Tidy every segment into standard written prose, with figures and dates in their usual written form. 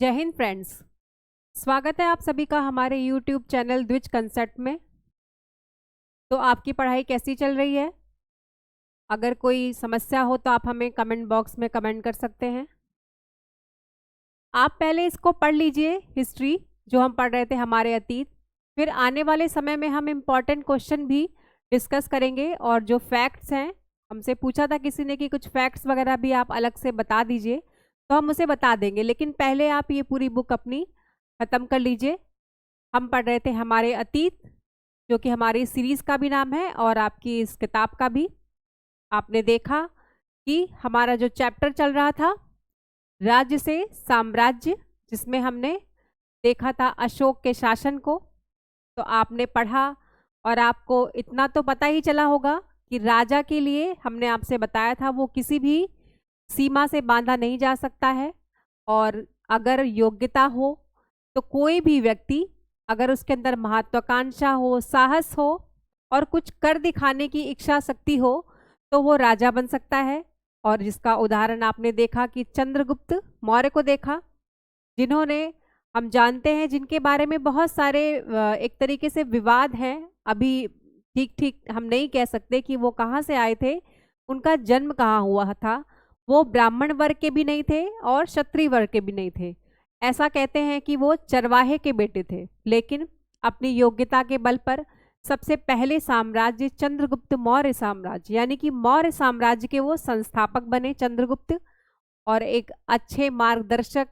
जय हिंद फ्रेंड्स। स्वागत है आप सभी का हमारे YouTube चैनल द्विज कंसेप्ट में। तो आपकी पढ़ाई कैसी चल रही है? अगर कोई समस्या हो तो आप हमें कमेंट बॉक्स में कमेंट कर सकते हैं। आप पहले इसको पढ़ लीजिए, हिस्ट्री जो हम पढ़ रहे थे हमारे अतीत। फिर आने वाले समय में हम इम्पॉर्टेंट क्वेश्चन भी डिस्कस करेंगे और जो फैक्ट्स हैं, हमसे पूछा था किसी ने कि कुछ फैक्ट्स वगैरह भी आप अलग से बता दीजिए, तो हम उसे बता देंगे। लेकिन पहले आप ये पूरी बुक अपनी ख़त्म कर लीजिए। हम पढ़ रहे थे हमारे अतीत, जो कि हमारी सीरीज़ का भी नाम है और आपकी इस किताब का भी। आपने देखा कि हमारा जो चैप्टर चल रहा था राज्य से साम्राज्य, जिसमें हमने देखा था अशोक के शासन को। तो आपने पढ़ा और आपको इतना तो पता ही चला होगा कि राजा के लिए हमने आपसे बताया था वो किसी भी सीमा से बांधा नहीं जा सकता है, और अगर योग्यता हो तो कोई भी व्यक्ति, अगर उसके अंदर महत्वाकांक्षा हो, साहस हो और कुछ कर दिखाने की इच्छा शक्ति हो, तो वो राजा बन सकता है। और जिसका उदाहरण आपने देखा कि चंद्रगुप्त मौर्य को देखा, जिन्होंने, हम जानते हैं, जिनके बारे में बहुत सारे एक तरीके से विवाद हैं। अभी ठीक ठीक हम नहीं कह सकते कि वो कहाँ से आए थे, उनका जन्म कहाँ हुआ था। वो ब्राह्मण वर्ग के भी नहीं थे और क्षत्रिय वर्ग के भी नहीं थे। ऐसा कहते हैं कि वो चरवाहे के बेटे थे, लेकिन अपनी योग्यता के बल पर सबसे पहले साम्राज्य चंद्रगुप्त मौर्य साम्राज्य, यानी कि मौर्य साम्राज्य के वो संस्थापक बने चंद्रगुप्त। और एक अच्छे मार्गदर्शक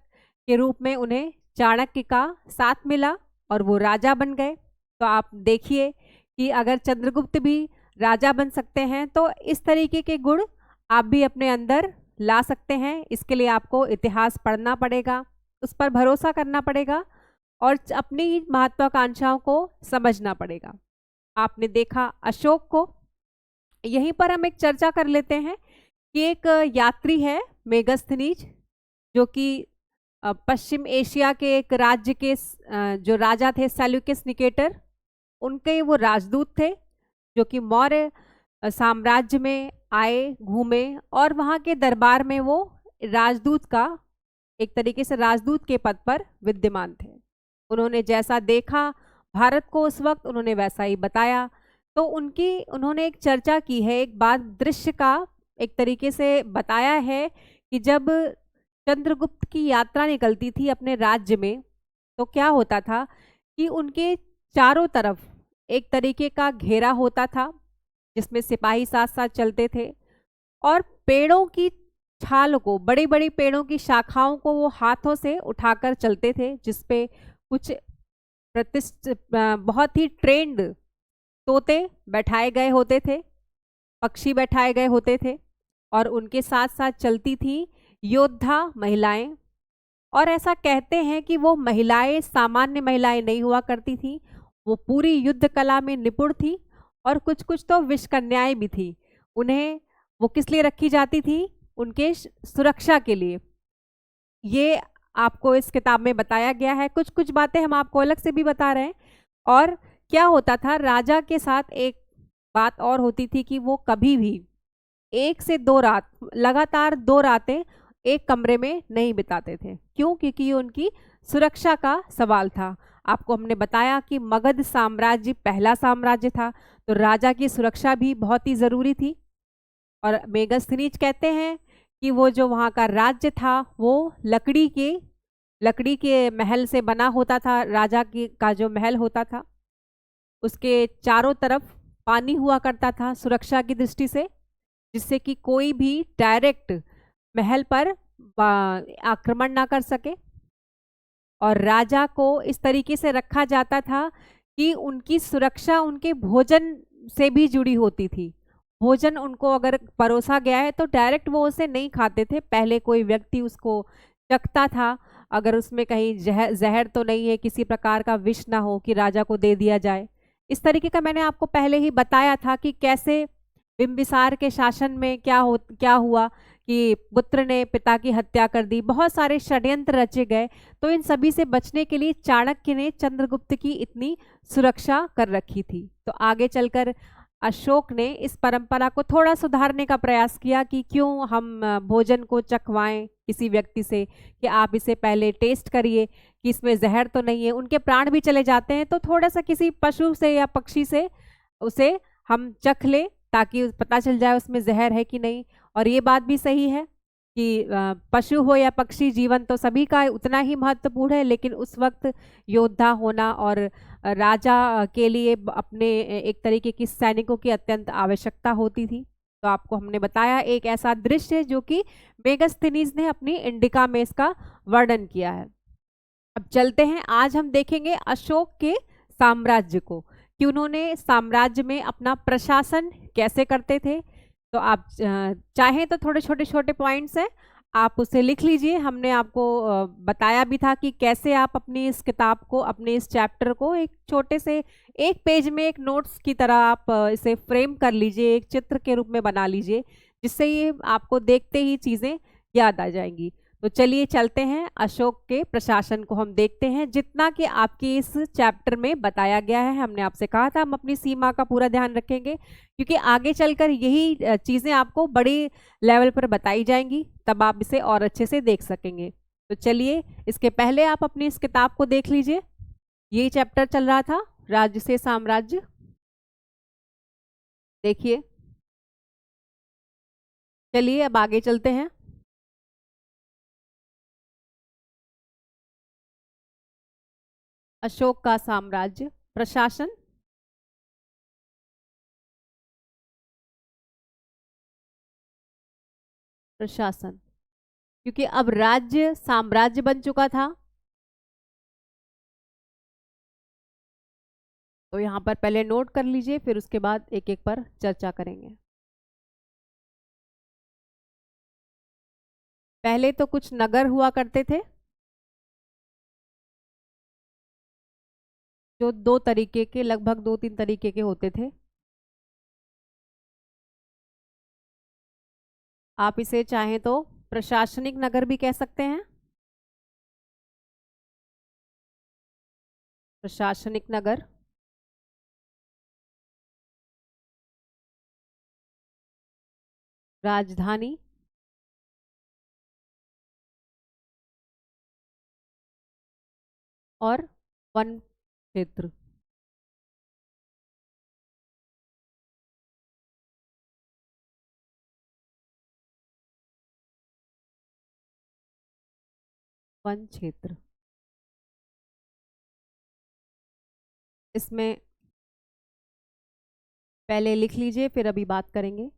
के रूप में उन्हें चाणक्य का साथ मिला और वो राजा बन गए। तो आप देखिए कि अगर चंद्रगुप्त भी राजा बन सकते हैं, तो इस तरीके के गुण आप भी अपने अंदर ला सकते हैं। इसके लिए आपको इतिहास पढ़ना पड़ेगा, उस पर भरोसा करना पड़ेगा और अपनी महत्वाकांक्षाओं को समझना पड़ेगा। आपने देखा अशोक को। यहीं पर हम एक चर्चा कर लेते हैं कि एक यात्री है मेगस्थनीज, जो कि पश्चिम एशिया के एक राज्य के जो राजा थे सेल्यूकस निकेटर, उनके वो राजदूत थे, जो कि मौर्य साम्राज्य में आए, घूमे और वहाँ के दरबार में वो राजदूत का, एक तरीके से राजदूत के पद पर विद्यमान थे। उन्होंने जैसा देखा भारत को उस वक्त, उन्होंने वैसा ही बताया। तो उन्होंने एक चर्चा की है, एक बात दृश्य का एक तरीके से बताया है कि जब चंद्रगुप्त की यात्रा निकलती थी अपने राज्य में, तो क्या होता था कि उनके चारों तरफ एक तरीके का घेरा होता था, जिसमें सिपाही साथ साथ चलते थे और पेड़ों की छाल को, बड़ी बड़ी पेड़ों की शाखाओं को वो हाथों से उठाकर चलते थे, जिसपे कुछ बहुत ही ट्रेंड तोते बैठाए गए होते थे, पक्षी बैठाए गए होते थे, और उनके साथ साथ चलती थी योद्धा महिलाएं। और ऐसा कहते हैं कि वो महिलाएं सामान्य महिलाएं नहीं हुआ करती थी, वो पूरी युद्ध कला में निपुण थी और कुछ कुछ तो विषकन्याएं भी थी। उन्हें वो किस लिए रखी जाती थी? उनके सुरक्षा के लिए। ये आपको इस किताब में बताया गया है। कुछ कुछ बातें हम आपको अलग से भी बता रहे हैं। और क्या होता था, राजा के साथ एक बात और होती थी कि वो कभी भी 1 से 2 रात, लगातार 2 रातें एक कमरे में नहीं बिताते थे। क्यों? क्योंकि ये उनकी सुरक्षा का सवाल था। आपको हमने बताया कि मगध साम्राज्य पहला साम्राज्य था, तो राजा की सुरक्षा भी बहुत ही ज़रूरी थी। और मेगस्थनीज कहते हैं कि वो जो वहाँ का राज्य था वो लकड़ी के महल से बना होता था। राजा का जो महल होता था उसके चारों तरफ पानी हुआ करता था सुरक्षा की दृष्टि से, जिससे कि कोई भी डायरेक्ट महल पर आक्रमण ना कर सके। और राजा को इस तरीके से रखा जाता था कि उनकी सुरक्षा उनके भोजन से भी जुड़ी होती थी। भोजन उनको अगर परोसा गया है तो डायरेक्ट वो उसे नहीं खाते थे, पहले कोई व्यक्ति उसको चखता था, अगर उसमें कहीं जहर तो नहीं है, किसी प्रकार का विष ना हो कि राजा को दे दिया जाए। इस तरीके का मैंने आपको पहले ही बताया था कि कैसे बिंबिसार के शासन में क्या हुआ कि पुत्र ने पिता की हत्या कर दी, बहुत सारे षड्यंत्र रचे गए। तो इन सभी से बचने के लिए चाणक्य ने चंद्रगुप्त की इतनी सुरक्षा कर रखी थी। तो आगे चलकर अशोक ने इस परंपरा को थोड़ा सुधारने का प्रयास किया कि क्यों हम भोजन को चखवाएं किसी व्यक्ति से, कि आप इसे पहले टेस्ट करिए कि इसमें जहर तो नहीं है। उनके प्राण भी चले जाते हैं, तो थोड़ा सा किसी पशु से या पक्षी से उसे हम चख ले ताकि पता चल जाए उसमें जहर है कि नहीं। और ये बात भी सही है कि पशु हो या पक्षी, जीवन तो सभी का उतना ही महत्वपूर्ण है, लेकिन उस वक्त योद्धा होना और राजा के लिए अपने एक तरीके की सैनिकों की अत्यंत आवश्यकता होती थी। तो आपको हमने बताया एक ऐसा दृश्य जो कि मेगास्थनीज ने अपनी इंडिका में इसका वर्णन किया है। अब चलते हैं, आज हम देखेंगे अशोक के साम्राज्य को, कि उन्होंने साम्राज्य में अपना प्रशासन कैसे करते थे। तो आप चाहें तो थोड़े छोटे छोटे पॉइंट्स हैं, आप उसे लिख लीजिए। हमने आपको बताया भी था कि कैसे आप अपनी इस किताब को, अपने इस चैप्टर को एक छोटे से एक पेज में एक नोट्स की तरह आप इसे फ्रेम कर लीजिए, एक चित्र के रूप में बना लीजिए, जिससे ये आपको देखते ही चीज़ें याद आ जाएंगी। तो चलिए चलते हैं, अशोक के प्रशासन को हम देखते हैं, जितना कि आपकी इस चैप्टर में बताया गया है। हमने आपसे कहा था हम अपनी सीमा का पूरा ध्यान रखेंगे, क्योंकि आगे चलकर यही चीज़ें आपको बड़ी लेवल पर बताई जाएंगी, तब आप इसे और अच्छे से देख सकेंगे। तो चलिए, इसके पहले आप अपनी इस किताब को देख लीजिए। यही चैप्टर चल रहा था, राज्य से साम्राज्य। देखिए, चलिए अब आगे चलते हैं। अशोक का साम्राज्य, प्रशासन। प्रशासन, क्योंकि अब राज्य साम्राज्य बन चुका था, तो यहाँ पर पहले नोट कर लीजिए, फिर उसके बाद एक एक पर चर्चा करेंगे। पहले तो कुछ नगर हुआ करते थे, जो दो तरीके के, लगभग दो तीन तरीके के होते थे। आप इसे चाहें तो प्रशासनिक नगर भी कह सकते हैं। प्रशासनिक नगर, राजधानी, और वन क्षेत्र। वन क्षेत्र, इसमें पहले लिख लीजिए, फिर अभी बात करेंगे।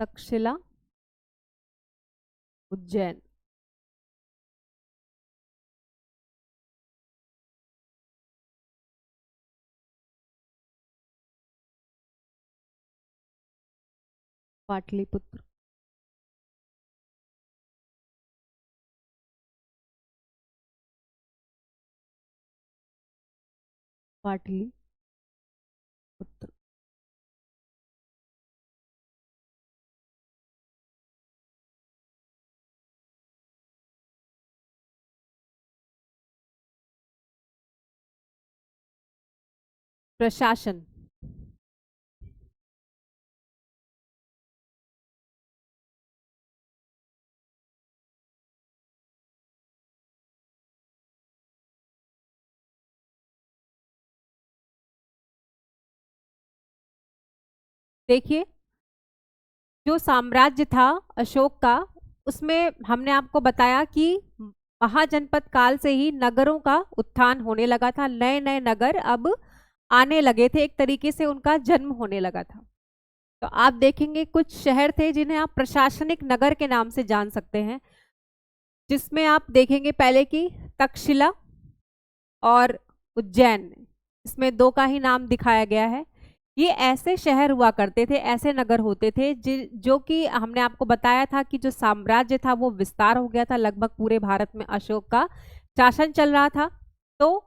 तक्षशिला, उज्जैन, पाटलिपुत्र, पाटलिपुत्र। प्रशासन, देखिए जो साम्राज्य था अशोक का, उसमें हमने आपको बताया कि महाजनपद काल से ही नगरों का उत्थान होने लगा था, नए नए नगर अब आने लगे थे, एक तरीके से उनका जन्म होने लगा था। तो आप देखेंगे कुछ शहर थे जिन्हें आप प्रशासनिक नगर के नाम से जान सकते हैं, जिसमें आप देखेंगे पहले की तक्षशिला और उज्जैन, इसमें दो का ही नाम दिखाया गया है। ये ऐसे शहर हुआ करते थे, ऐसे नगर होते थे जो कि हमने आपको बताया था कि जो साम्राज्य था वो विस्तार हो गया था, लगभग पूरे भारत में अशोक का शासन चल रहा था। तो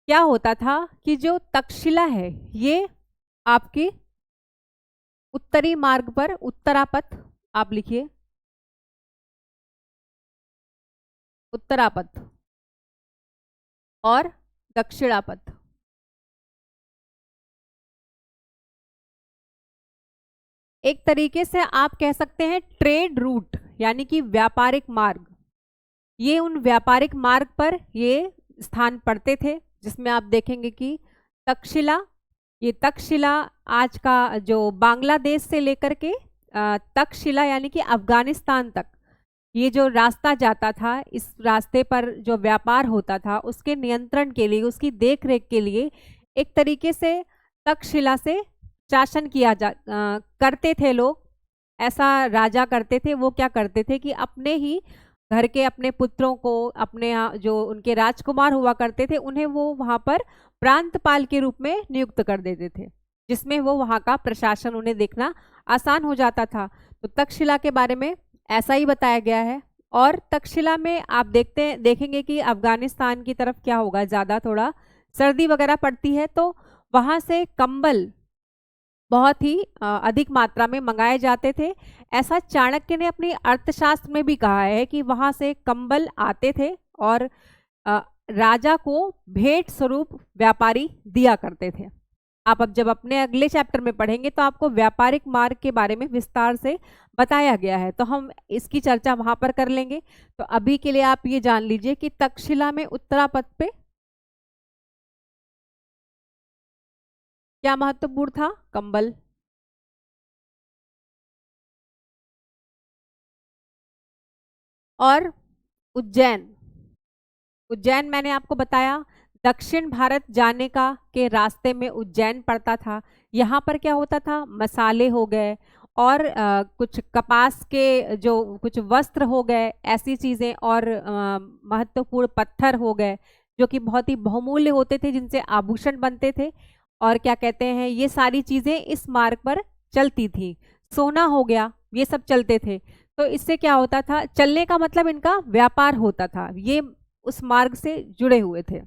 क्या होता था कि जो तक्षशिला है ये आपकी उत्तरी मार्ग पर, उत्तरापथ आप लिखिए, उत्तरापथ और दक्षिणापथ, एक तरीके से आप कह सकते हैं ट्रेड रूट, यानी कि व्यापारिक मार्ग। ये उन व्यापारिक मार्ग पर ये स्थान पड़ते थे, जिसमें आप देखेंगे कि तक्षशिला, ये तक्षशिला आज का जो बांग्लादेश से लेकर के तक्षशिला यानी कि अफगानिस्तान तक ये जो रास्ता जाता था, इस रास्ते पर जो व्यापार होता था उसके नियंत्रण के लिए, उसकी देखरेख के लिए एक तरीके से तक्षशिला से शासन किया करते थे लोग। ऐसा राजा करते थे, वो क्या करते थे कि अपने ही घर के अपने पुत्रों को, अपने जो उनके राजकुमार हुआ करते थे, उन्हें वो वहाँ पर प्रांतपाल के रूप में नियुक्त कर देते थे, जिसमें वो वहाँ का प्रशासन उन्हें देखना आसान हो जाता था। तो तक्षशिला के बारे में ऐसा ही बताया गया है। और तक्षशिला में आप देखेंगे कि अफगानिस्तान की तरफ क्या होगा, ज़्यादा थोड़ा सर्दी वगैरह पड़ती है, तो वहाँ से कंबल बहुत ही अधिक मात्रा में मंगाए जाते थे। ऐसा चाणक्य ने अपनी अर्थशास्त्र में भी कहा है कि वहाँ से कंबल आते थे और राजा को भेंट स्वरूप व्यापारी दिया करते थे। आप अब जब अपने अगले चैप्टर में पढ़ेंगे तो आपको व्यापारिक मार्ग के बारे में विस्तार से बताया गया है, तो हम इसकी चर्चा वहां पर कर लेंगे। तो अभी के लिए आप ये जान लीजिए कि तक्षशिला में उत्तरापथ पे क्या महत्वपूर्ण था, कंबल। और उज्जैन, उज्जैन मैंने आपको बताया दक्षिण भारत जाने का के रास्ते में उज्जैन पड़ता था। यहाँ पर क्या होता था, मसाले हो गए और कुछ कपास के जो कुछ वस्त्र हो गए, ऐसी चीज़ें, और महत्वपूर्ण पत्थर हो गए जो कि बहुत ही बहुमूल्य होते थे, जिनसे आभूषण बनते थे। और क्या कहते हैं, ये सारी चीज़ें इस मार्ग पर चलती थी। सोना हो गया, ये सब चलते थे। तो इससे क्या होता था, चलने का मतलब इनका व्यापार होता था, ये उस मार्ग से जुड़े हुए थे।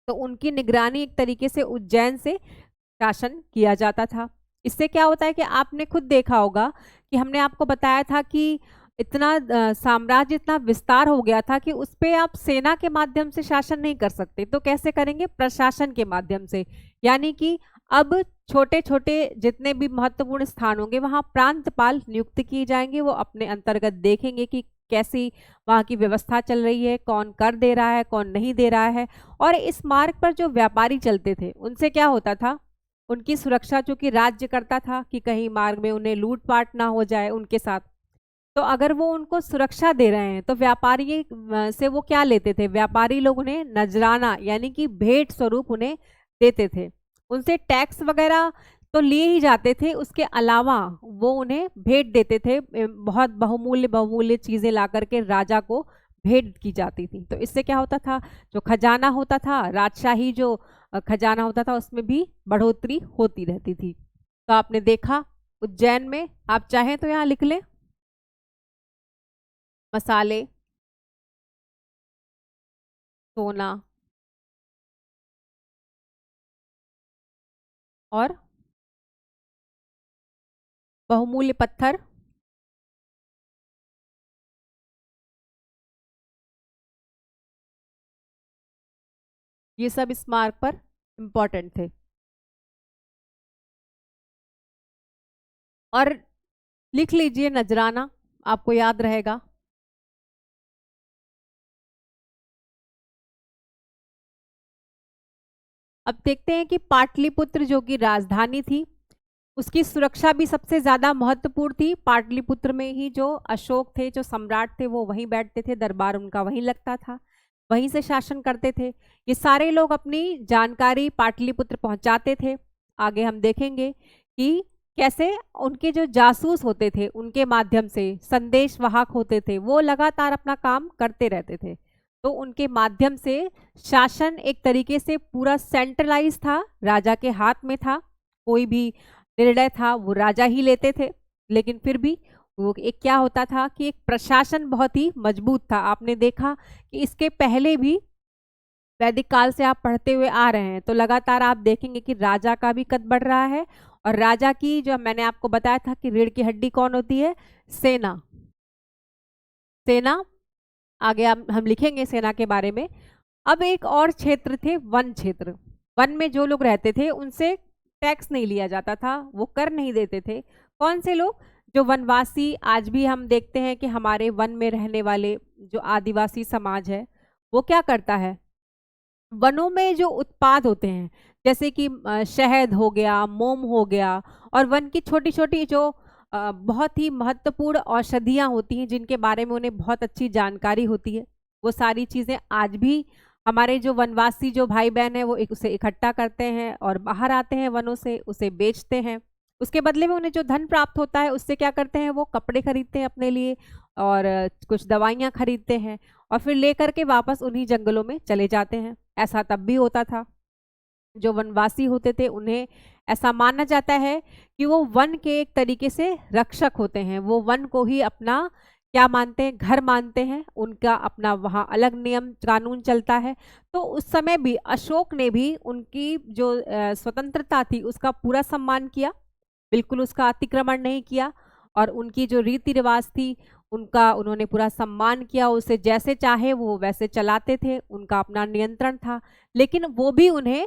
तो उनकी निगरानी एक तरीके से उज्जैन से शासन किया जाता था। इससे क्या होता है कि आपने खुद देखा होगा कि हमने आपको बताया था कि इतना साम्राज्य इतना विस्तार हो गया था कि उस पे आप सेना के माध्यम से शासन नहीं कर सकते, तो कैसे करेंगे, प्रशासन के माध्यम से। यानी कि अब छोटे छोटे जितने भी महत्वपूर्ण स्थान होंगे वहाँ प्रांतपाल नियुक्त किए जाएंगे, वो अपने अंतर्गत देखेंगे कि कैसी वहाँ की व्यवस्था चल रही है, कौन कर दे रहा है, कौन नहीं दे रहा है। और इस मार्ग पर जो व्यापारी चलते थे उनसे क्या होता था, उनकी सुरक्षा चूंकि राज्य करता था कि कहीं मार्ग में उन्हें लूटपाट ना हो जाए उनके साथ, तो अगर वो उनको सुरक्षा दे रहे हैं तो व्यापारी से वो क्या लेते थे, व्यापारी लोग उन्हें नजराना यानी कि भेंट स्वरूप उन्हें देते थे। उनसे टैक्स वगैरह तो लिए ही जाते थे, उसके अलावा वो उन्हें भेंट देते थे, बहुत बहुमूल्य बहुमूल्य चीज़ें ला करके राजा को भेंट की जाती थी। तो इससे क्या होता था, जो खजाना होता था, राजशाही जो खजाना होता था, उसमें भी बढ़ोतरी होती रहती थी। तो आपने देखा उज्जैन में, आप चाहें तो यहाँ लिख लें, मसाले, सोना और बहुमूल्य पत्थर, ये सब इस मार्ग पर इम्पोर्टेंट थे। और लिख लीजिए नजराना, आपको याद रहेगा। अब देखते हैं कि पाटलिपुत्र जो कि राजधानी थी, उसकी सुरक्षा भी सबसे ज्यादा महत्वपूर्ण थी। पाटलिपुत्र में ही जो अशोक थे, जो सम्राट थे, वो वहीं बैठते थे, दरबार उनका वहीं लगता था, वहीं से शासन करते थे। ये सारे लोग अपनी जानकारी पाटलिपुत्र पहुंचाते थे। आगे हम देखेंगे कि कैसे उनके जो जासूस होते थे, उनके माध्यम से संदेश वाहक होते थे, वो लगातार अपना काम करते रहते थे। तो उनके माध्यम से शासन एक तरीके से पूरा सेंट्रलाइज था, राजा के हाथ में था। कोई भी निर्णय था वो राजा ही लेते थे, लेकिन फिर भी वो एक क्या होता था कि एक प्रशासन बहुत ही मजबूत था। आपने देखा कि इसके पहले भी वैदिक काल से आप पढ़ते हुए आ रहे हैं, तो लगातार आप देखेंगे कि राजा का भी कद बढ़ रहा है। और राजा की, जो मैंने आपको बताया था कि रीढ़ की हड्डी कौन होती है, सेना। सेना, आगे हम लिखेंगे सेना के बारे में। अब एक और क्षेत्र थे, वन क्षेत्र। वन में जो लोग रहते थे उनसे टैक्स नहीं लिया जाता था, वो कर नहीं देते थे, कौन से लोग? जो वनवासी, आज भी हम देखते हैं कि हमारे वन में रहने वाले जो आदिवासी समाज है वो क्या करता है, वनों में जो उत्पाद होते हैं जैसे कि शहद हो गया, मोम हो गया, और वन की छोटी छोटी जो बहुत ही महत्वपूर्ण औषधियाँ होती हैं जिनके बारे में उन्हें बहुत अच्छी जानकारी होती है, वो सारी चीज़ें आज भी हमारे जो वनवासी जो भाई बहन हैं वो उसे इकट्ठा करते हैं और बाहर आते हैं वनों से, उसे बेचते हैं। उसके बदले में उन्हें जो धन प्राप्त होता है उससे क्या करते हैं, वो कपड़े खरीदते हैं अपने लिए, और कुछ दवाइयाँ खरीदते हैं, और फिर लेकर के वापस उन्हीं जंगलों में चले जाते हैं। ऐसा तब भी होता था। जो वनवासी होते थे उन्हें ऐसा माना जाता है कि वो वन के एक तरीके से रक्षक होते हैं, वो वन को ही अपना क्या मानते हैं, घर मानते हैं, उनका अपना वहाँ अलग नियम कानून चलता है। तो उस समय भी अशोक ने भी उनकी जो स्वतंत्रता थी उसका पूरा सम्मान किया, बिल्कुल उसका अतिक्रमण नहीं किया, और उनकी जो रीति रिवाज थी उनका उन्होंने पूरा सम्मान किया, उसे जैसे चाहे वो वैसे चलाते थे, उनका अपना नियंत्रण था, लेकिन वो भी उन्हें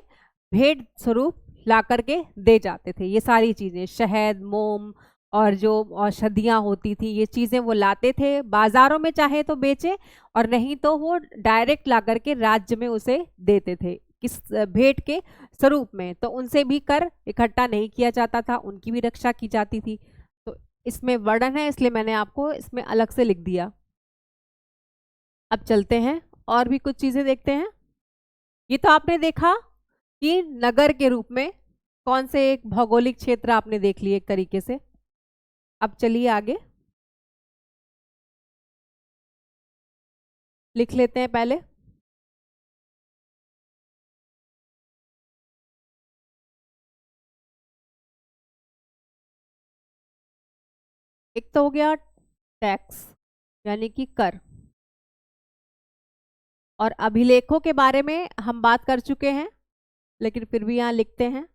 भेंट स्वरूप ला करके दे जाते थे। ये सारी चीज़ें, शहद, मोम और जो औषधियाँ होती थी, ये चीज़ें वो लाते थे, बाजारों में चाहे तो बेचे, और नहीं तो वो डायरेक्ट ला करके राज्य में उसे देते थे किस भेंट के स्वरूप में। तो उनसे भी कर इकट्ठा नहीं किया जाता था, उनकी भी रक्षा की जाती थी। तो इसमें वर्णन है, इसलिए मैंने आपको इसमें अलग से लिख दिया। अब चलते हैं और भी कुछ चीज़ें देखते हैं। ये तो आपने देखा कि नगर के रूप में कौन से एक भौगोलिक क्षेत्र आपने देख लिए एक तरीके से। अब चलिए आगे लिख लेते हैं पहले। एक तो हो गया टैक्स यानी कि कर, और अभिलेखों के बारे में हम बात कर चुके हैं, लेकिन फिर भी यहाँ लिखते हैं।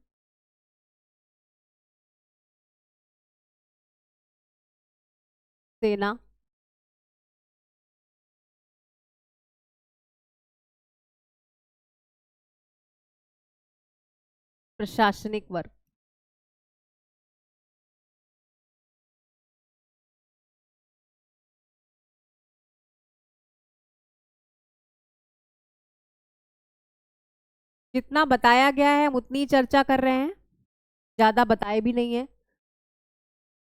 सेना, प्रशासनिक वर्ग, जितना बताया गया है हम उतनी चर्चा कर रहे हैं, ज्यादा बताए भी नहीं है।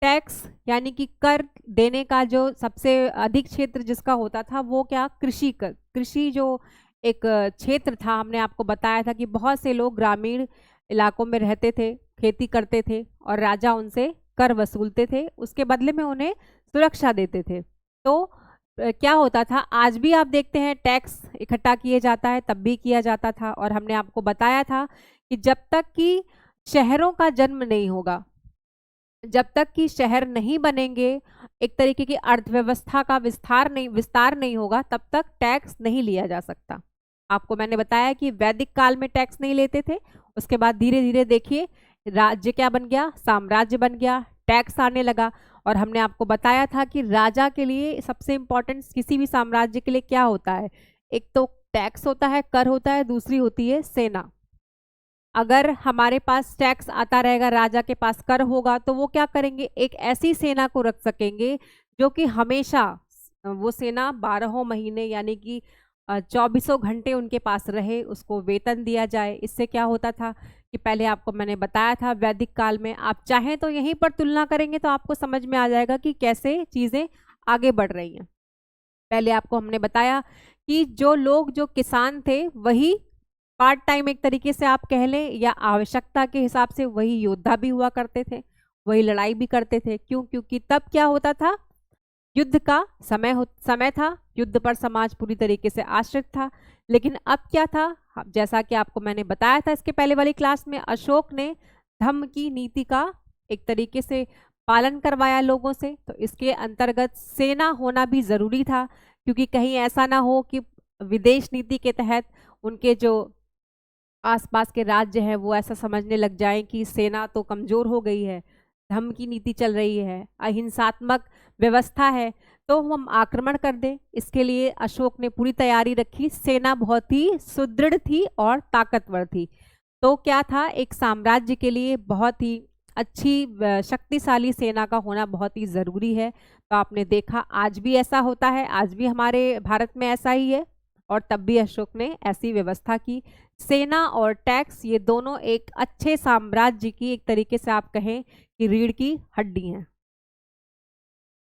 टैक्स यानी कि कर देने का जो सबसे अधिक क्षेत्र जिसका होता था वो क्या, कृषि कर। कृषि जो एक क्षेत्र था, हमने आपको बताया था कि बहुत से लोग ग्रामीण इलाकों में रहते थे, खेती करते थे, और राजा उनसे कर वसूलते थे, उसके बदले में उन्हें सुरक्षा देते थे। तो क्या होता था, आज भी आप देखते हैं टैक्स इकट्ठा किए जाता है, तब भी किया जाता था, और हमने आपको बताया था कि जब तक कि शहरों का जन्म नहीं होगा, जब तक कि शहर नहीं बनेंगे, एक तरीके की अर्थव्यवस्था का विस्तार नहीं होगा, तब तक टैक्स नहीं लिया जा सकता। आपको मैंने बताया कि वैदिक काल में टैक्स नहीं लेते थे, उसके बाद धीरे धीरे देखिए राज्य क्या बन गया, साम्राज्य बन गया, टैक्स आने लगा। और हमने आपको बताया था कि राजा के लिए सबसे इम्पोर्टेंट किसी भी साम्राज्य के लिए क्या होता है, एक तो टैक्स होता है, कर होता है, दूसरी होती है सेना। अगर हमारे पास टैक्स आता रहेगा, राजा के पास कर होगा, तो वो क्या करेंगे, एक ऐसी सेना को रख सकेंगे जो कि हमेशा वो सेना 12 महीने यानी कि 24 घंटे उनके पास रहे, उसको वेतन दिया जाए। इससे क्या होता था कि पहले आपको मैंने बताया था वैदिक काल में, आप चाहें तो यहीं पर तुलना करेंगे तो आपको समझ में आ जाएगा कि कैसे चीज़ें आगे बढ़ रही हैं। पहले आपको हमने बताया कि जो लोग जो किसान थे वही पार्ट टाइम एक तरीके से आप कह लें, या आवश्यकता के हिसाब से वही योद्धा भी हुआ करते थे, वही लड़ाई भी करते थे। क्यों? क्योंकि तब क्या होता था, युद्ध का समय था, युद्ध पर समाज पूरी तरीके से आश्रित था। लेकिन अब क्या था, जैसा कि आपको मैंने बताया था इसके पहले वाली क्लास में, अशोक ने धम्म की नीति का एक तरीके से पालन करवाया लोगों से। तो इसके अंतर्गत सेना होना भी जरूरी था, क्योंकि कहीं ऐसा ना हो कि विदेश नीति के तहत उनके जो आसपास के राज्य हैं वो ऐसा समझने लग जाएं कि सेना तो कमजोर हो गई है, धम्म की नीति चल रही है, अहिंसात्मक व्यवस्था है, तो हम आक्रमण कर दें। इसके लिए अशोक ने पूरी तैयारी रखी, सेना बहुत ही सुदृढ़ थी और ताकतवर थी। तो क्या था, एक साम्राज्य के लिए बहुत ही अच्छी शक्तिशाली सेना का होना बहुत ही ज़रूरी है। तो आपने देखा आज भी ऐसा होता है, आज भी हमारे भारत में ऐसा ही है, और तब भी अशोक ने ऐसी व्यवस्था की। सेना और टैक्स ये दोनों एक अच्छे साम्राज्य की एक तरीके से आप कहें कि रीढ़ की हड्डी हैं।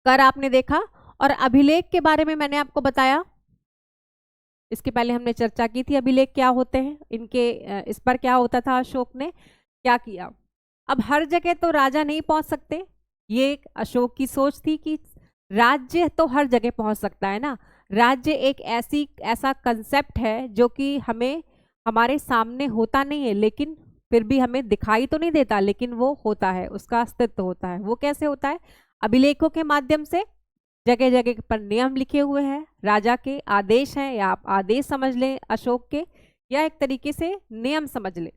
कर आपने देखा, और अभिलेख के बारे में मैंने आपको बताया, इसके पहले हमने चर्चा की थी अभिलेख क्या होते हैं इनके, इस पर क्या होता था, अशोक ने क्या किया। अब हर जगह तो राजा नहीं पहुंच सकते, ये एक अशोक की सोच थी कि राज्य तो हर जगह पहुंच सकता है ना। राज्य एक ऐसा कंसेप्ट है जो कि हमें हमारे सामने होता नहीं है, लेकिन फिर भी हमें दिखाई तो नहीं देता, लेकिन वो होता है, उसका अस्तित्व होता है। वो कैसे होता है? अभिलेखों के माध्यम से। जगह जगह पर नियम लिखे हुए हैं, राजा के आदेश हैं, या आप आदेश समझ लें अशोक के, या एक तरीके से नियम समझ लें,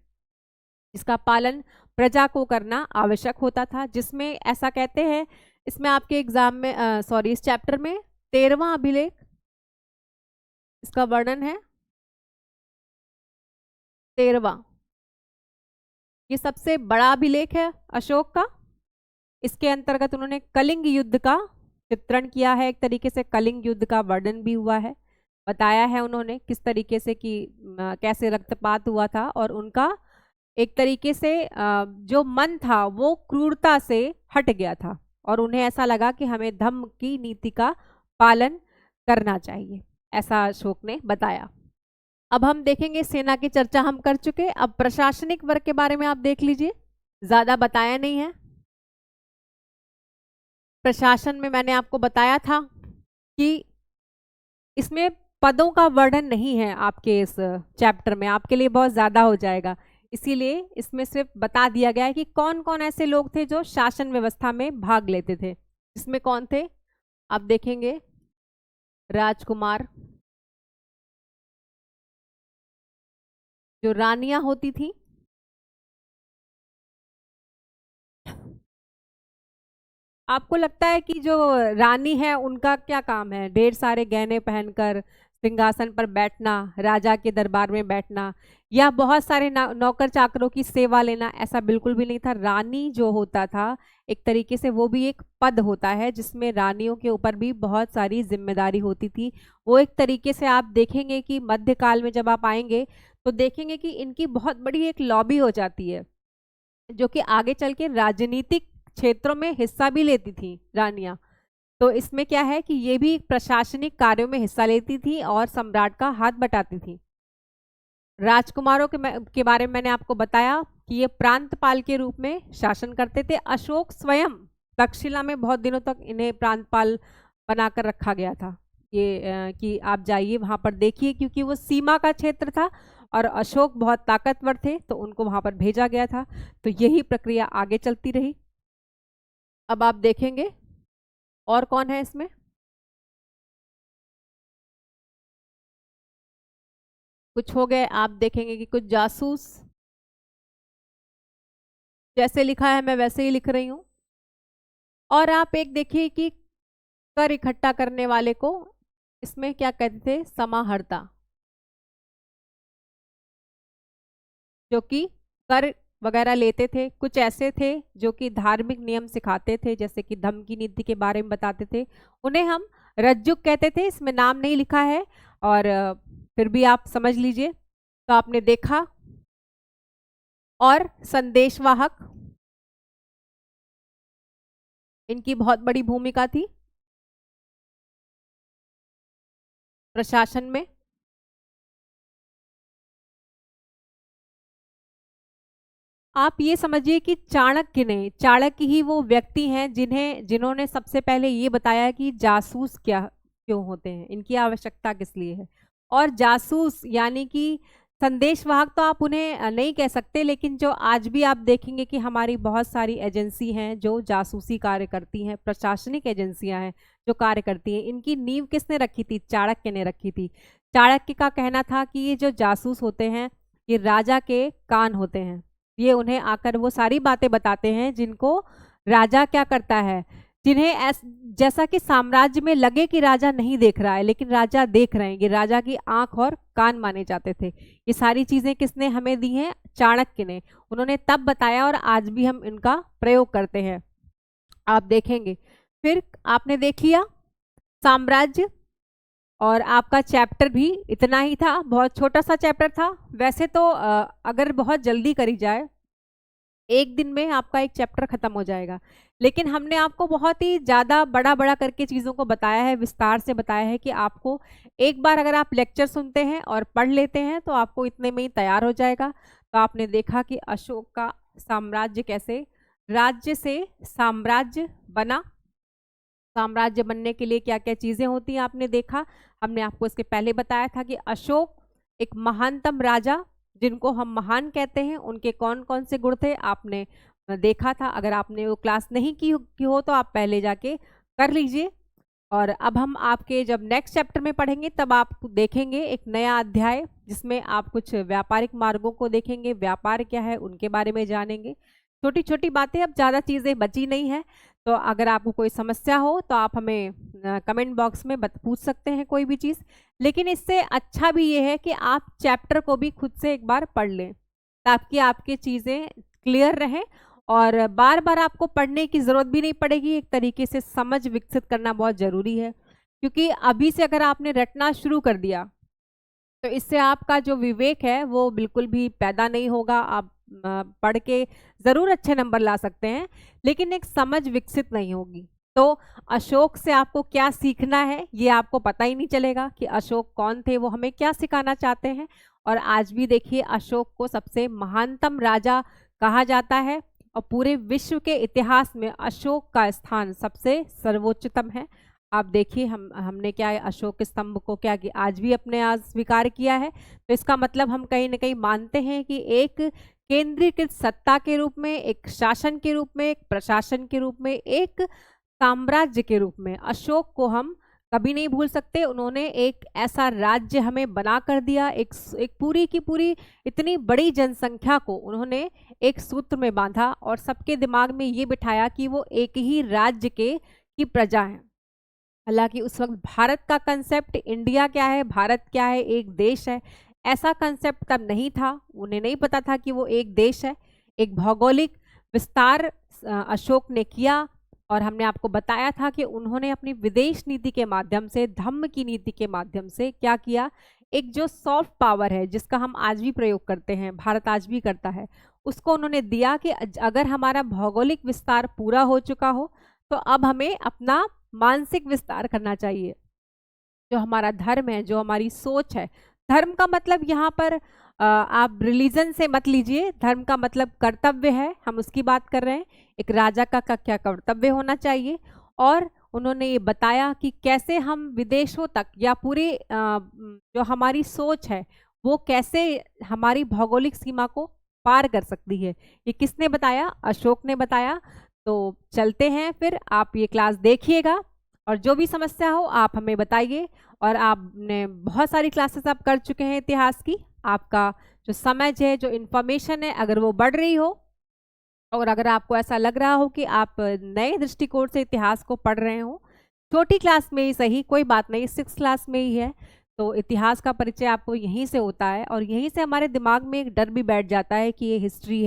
जिसका पालन प्रजा को करना आवश्यक होता था। जिसमें ऐसा कहते हैं, इसमें आपके एग्जाम में इस चैप्टर में 13वां अभिलेख, इसका वर्णन है 13वां। ये सबसे बड़ा अभिलेख है अशोक का। इसके अंतर्गत उन्होंने कलिंग युद्ध का चित्रण किया है, एक तरीके से कलिंग युद्ध का वर्णन भी हुआ है, बताया है उन्होंने किस तरीके से कि कैसे रक्तपात हुआ था, और उनका एक तरीके से जो मन था वो क्रूरता से हट गया था, और उन्हें ऐसा लगा कि हमें धम्म की नीति का पालन करना चाहिए, ऐसा अशोक ने बताया। अब हम देखेंगे, सेना की चर्चा हम कर चुके, अब प्रशासनिक वर्ग के बारे में आप देख लीजिए, ज्यादा बताया नहीं है। प्रशासन में मैंने आपको बताया था कि इसमें पदों का वर्णन नहीं है आपके इस चैप्टर में, आपके लिए बहुत ज्यादा हो जाएगा, इसीलिए इसमें सिर्फ बता दिया गया है कि कौन कौन ऐसे लोग थे जो शासन व्यवस्था में भाग लेते थे। इसमें कौन थे आप देखेंगे, राजकुमार, जो रानियां होती थी, आपको लगता है कि जो रानी है उनका क्या काम है? ढेर सारे गहने पहनकर सिंहासन पर बैठना, राजा के दरबार में बैठना, या बहुत सारे नौकर चाकरों की सेवा लेना? ऐसा बिल्कुल भी नहीं था। रानी जो होता था एक तरीके से वो भी एक पद होता है, जिसमें रानियों के ऊपर भी बहुत सारी जिम्मेदारी होती थी। वो एक तरीके से आप देखेंगे कि मध्यकाल में जब आप आएंगे तो देखेंगे कि इनकी बहुत बड़ी एक लॉबी हो जाती है, जो कि आगे चल के राजनीतिक क्षेत्रों में हिस्सा भी लेती थी रानियां। तो इसमें क्या है कि ये भी प्रशासनिक कार्यों में हिस्सा लेती थी और सम्राट का हाथ बटाती थी। राजकुमारों के बारे में मैंने आपको बताया कि ये प्रांतपाल के रूप में शासन करते थे। अशोक स्वयं तक्षशिला में बहुत दिनों तक इन्हें प्रांतपाल बनाकर रखा गया था। ये कि आप जाइए वहां पर देखिए, क्योंकि वो सीमा का क्षेत्र था और अशोक बहुत ताकतवर थे, तो उनको वहां पर भेजा गया था। तो यही प्रक्रिया आगे चलती रही। अब आप देखेंगे और कौन है इसमें, कुछ हो गए, आप देखेंगे कि कुछ जासूस, जैसे लिखा है मैं वैसे ही लिख रही हूं। और आप एक देखिए कि कर इकट्ठा करने वाले को इसमें क्या कहते थे, समाहर्ता, जो कि कर वगैरह लेते थे। कुछ ऐसे थे जो कि धार्मिक नियम सिखाते थे, जैसे कि धम्म की नीति के बारे में बताते थे, उन्हें हम रज्जुक कहते थे। इसमें नाम नहीं लिखा है, और फिर भी आप समझ लीजिए। तो आपने देखा, और संदेशवाहक, इनकी बहुत बड़ी भूमिका थी प्रशासन में। आप ये समझिए कि चाणक्य ने, चाणक्य ही वो व्यक्ति हैं जिन्होंने सबसे पहले ये बताया कि जासूस क्या क्यों होते हैं, इनकी आवश्यकता किस लिए है। और जासूस यानी कि संदेशवाहक तो आप उन्हें नहीं कह सकते, लेकिन जो आज भी आप देखेंगे कि हमारी बहुत सारी एजेंसी हैं जो जासूसी कार्य करती हैं, प्रशासनिक एजेंसियां हैं जो कार्य करती हैं, इनकी नींव किसने रखी थी? चाणक्य ने रखी थी। चाणक्य का कहना था कि ये जो जासूस होते हैं ये राजा के कान होते हैं, ये उन्हें आकर वो सारी बातें बताते हैं जिनको राजा क्या करता है, जिन्हें जैसा कि साम्राज्य में लगे कि राजा नहीं देख रहा है, लेकिन राजा देख रहे हैं। ये राजा की आंख और कान माने जाते थे। ये सारी चीजें किसने हमें दी हैं? चाणक्य ने, उन्होंने तब बताया और आज भी हम इनका प्रयोग करते हैं, आप देखेंगे। फिर आपने देख लिया साम्राज्य, और आपका चैप्टर भी इतना ही था, बहुत छोटा सा चैप्टर था। वैसे तो अगर बहुत जल्दी करी जाए एक दिन में आपका एक चैप्टर खत्म हो जाएगा, लेकिन हमने आपको बहुत ही ज़्यादा बड़ा बड़ा करके चीज़ों को बताया है, विस्तार से बताया है कि आपको एक बार अगर आप लेक्चर सुनते हैं और पढ़ लेते हैं तो आपको इतने में ही तैयार हो जाएगा। तो आपने देखा कि अशोक का साम्राज्य कैसे राज्य से साम्राज्य बना, साम्राज्य बनने के लिए क्या क्या चीज़ें होती हैं आपने देखा। हमने आपको इसके पहले बताया था कि अशोक एक महानतम राजा, जिनको हम महान कहते हैं, उनके कौन कौन से गुण थे आपने देखा था। अगर आपने वो क्लास नहीं की हो तो आप पहले जाके कर लीजिए। और अब हम आपके जब नेक्स्ट चैप्टर में पढ़ेंगे तब आप देखेंगे एक नया अध्याय, जिसमें आप कुछ व्यापारिक मार्गों को देखेंगे, व्यापार क्या है उनके बारे में जानेंगे। छोटी छोटी बातें, अब ज़्यादा चीज़ें बची नहीं है। तो अगर आपको कोई समस्या हो तो आप हमें कमेंट बॉक्स में पूछ सकते हैं कोई भी चीज़। लेकिन इससे अच्छा भी ये है कि आप चैप्टर को भी खुद से एक बार पढ़ लें, ताकि आपकी चीज़ें क्लियर रहें और बार बार आपको पढ़ने की ज़रूरत भी नहीं पड़ेगी। एक तरीके से समझ विकसित करना बहुत ज़रूरी है, क्योंकि अभी से अगर आपने रटना शुरू कर दिया तो इससे आपका जो विवेक है वो बिल्कुल भी पैदा नहीं होगा। आप पढ़ के ज़रूर अच्छे नंबर ला सकते हैं, लेकिन एक समझ विकसित नहीं होगी। तो अशोक से आपको क्या सीखना है ये आपको पता ही नहीं चलेगा कि अशोक कौन थे, वो हमें क्या सिखाना चाहते हैं। और आज भी देखिए अशोक को सबसे महानतम राजा कहा जाता है, और पूरे विश्व के इतिहास में अशोक का स्थान सबसे सर्वोच्चतम है। आप देखिए हमने क्या है, अशोक स्तंभ को क्या कि आज भी अपने आज स्वीकार किया है। तो इसका मतलब हम कहीं ना कहीं मानते हैं कि एक केंद्रीकृत सत्ता के रूप में, एक शासन के रूप में, एक प्रशासन के रूप में, एक साम्राज्य के रूप में अशोक को हम कभी नहीं भूल सकते। उन्होंने एक ऐसा राज्य हमें बना कर दिया, एक पूरी की पूरी इतनी बड़ी जनसंख्या को उन्होंने एक सूत्र में बांधा और सबके दिमाग में ये बिठाया कि वो एक ही राज्य की प्रजा हैं। हालांकि उस वक्त भारत का कंसेप्ट, इंडिया क्या है, भारत क्या है, एक देश है, ऐसा कंसेप्ट तब नहीं था। उन्हें नहीं पता था कि वो एक देश है। एक भौगोलिक विस्तार अशोक ने किया, और हमने आपको बताया था कि उन्होंने अपनी विदेश नीति के माध्यम से, धम्म की नीति के माध्यम से क्या किया, एक जो सॉफ्ट पावर है जिसका हम आज भी प्रयोग करते हैं, भारत आज भी करता है, उसको उन्होंने दिया कि अगर हमारा भौगोलिक विस्तार पूरा हो चुका हो तो अब हमें अपना मानसिक विस्तार करना चाहिए। जो हमारा धर्म है, जो हमारी सोच है, धर्म का मतलब यहाँ पर आप रिलीजन से मत लीजिए, धर्म का मतलब कर्तव्य है, हम उसकी बात कर रहे हैं। एक राजा का क्या कर्तव्य होना चाहिए, और उन्होंने ये बताया कि कैसे हम विदेशों तक या पूरी जो हमारी सोच है वो कैसे हमारी भौगोलिक सीमा को पार कर सकती है। ये किसने बताया? अशोक ने बताया। तो चलते हैं फिर, आप ये क्लास देखिएगा और जो भी समस्या हो आप हमें बताइए। और आपने बहुत सारी क्लासेस आप कर चुके हैं इतिहास की, आपका जो समझ है, जो इन्फॉर्मेशन है, अगर वो बढ़ रही हो और अगर आपको ऐसा लग रहा हो कि आप नए दृष्टिकोण से इतिहास को पढ़ रहे हो, छोटी क्लास में ही सही, कोई बात नहीं, 6 क्लास में ही है, तो इतिहास का परिचय आपको यहीं से होता है और यहीं से हमारे दिमाग में एक डर भी बैठ जाता है कि ये हिस्ट्री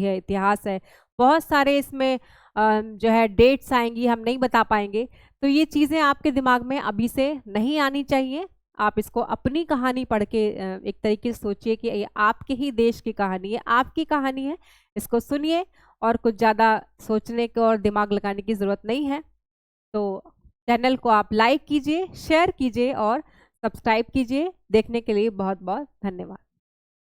है, इतिहास है, बहुत सारे इसमें जो है डेट्स आएंगी, हम नहीं बता पाएंगे। तो ये चीज़ें आपके दिमाग में अभी से नहीं आनी चाहिए। आप इसको अपनी कहानी पढ़ के एक तरीके से सोचिए कि ये आपके ही देश की कहानी है, आपकी कहानी है, इसको सुनिए और कुछ ज़्यादा सोचने को और दिमाग लगाने की ज़रूरत नहीं है। तो चैनल को आप लाइक कीजिए, शेयर कीजिए और सब्सक्राइब कीजिए। देखने के लिए बहुत बहुत धन्यवाद।